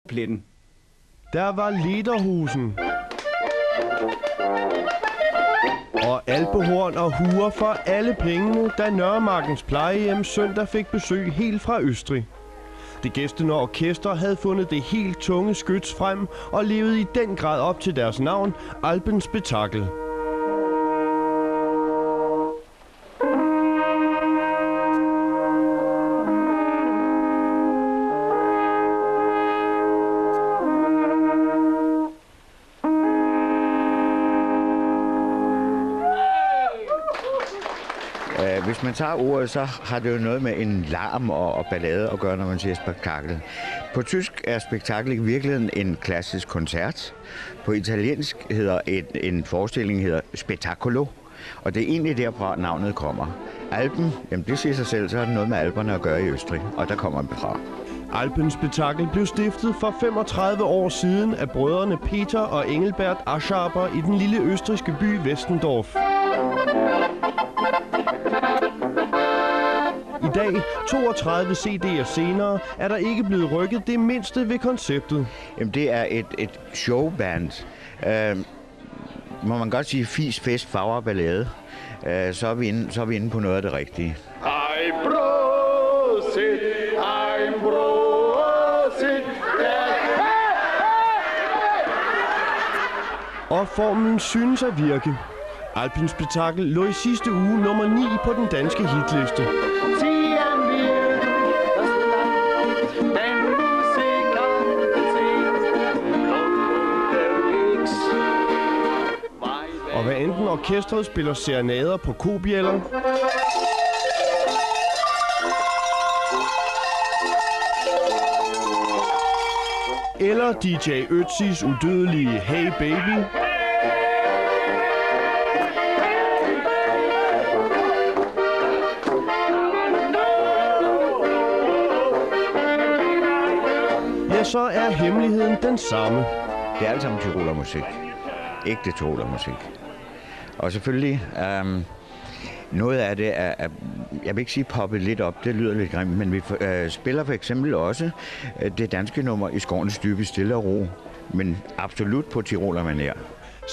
pletten. Der var Lederhusen. Og alpehorn og huer for alle pengene, da Nørremarkens plejehjem søndag fik besøg helt fra Østrig. Det gæstende orkester havde fundet det helt tunge skyts frem og levede i den grad op til deres navn, Alpenspektakel. Hvis man tager ordet, så har det jo noget med en larm og ballade at gøre, når man siger spektakel. På tysk er spektakel i virkeligheden en klassisk koncert. På italiensk hedder en forestilling hedder spettacolo, og det er egentlig derfra navnet kommer. Alpen, jamen det siger sig selv, så har det noget med Alperne at gøre i Østrig, og der kommer det fra. Alpenspektakel blev stiftet for 35 år siden af brødrene Peter og Engelbert Aschaber i den lille østrigske by Westendorf. I dag, 32 CD'er senere, er der ikke blevet rykket det mindste ved konceptet. Jamen, det er et showband. Må man godt sige fis, fest, farver og ballade. Så er vi inde på noget af det rigtige. Ein Prosit, ein Prosit. Og formlen synes at virke. Alpenspektakel lå i sidste uge nummer 9 på den danske hitliste. Og hvad enten orkestret spiller serenader på kobjæller, eller DJ Ötzis udødelige Hey Baby, ja, så er hemmeligheden den samme. Det er alt sammen tyrolermusik. Ægte tyrolermusik. Og selvfølgelig, noget af det er, jeg vil ikke sige poppet lidt op, det lyder lidt grimt, men vi spiller for eksempel også det danske nummer I skovens dybe stille og ro, men absolut på tyrolermanér.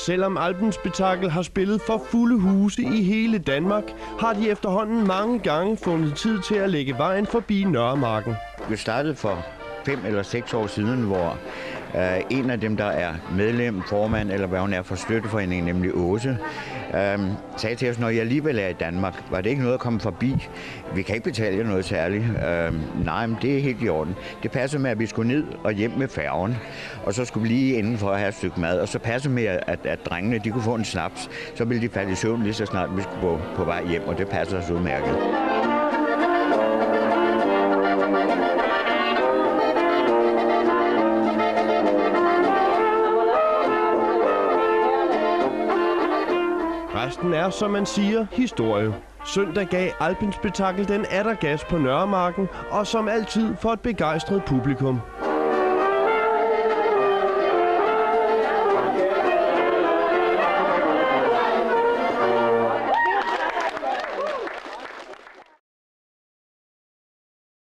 Selvom Alpenspektakel har spillet for fulde huse i hele Danmark, har de efterhånden mange gange fundet tid til at lægge vejen forbi Nørremarken. Vi startede for 5 eller 6 år siden, hvor en af dem, der er medlem, formand, eller hvad hun er for støtteforeningen, nemlig Åse, sagde til os, når jeg alligevel er i Danmark, var det ikke noget at komme forbi? Vi kan ikke betale jer noget særligt. Nej, men det er helt i orden. Det passer med, at vi skulle ned og hjem med færgen, og så skulle vi lige inden for at have et stykke mad, og så passer med, at drengene de kunne få en snaps, så ville de falde i søvn lige så snart vi skulle på vej hjem, og det passer os udmærket. Resten er, som man siger, historie. Søndag gav Alpenspektakel den atter gas på Nørremarken, og som altid for et begejstret publikum.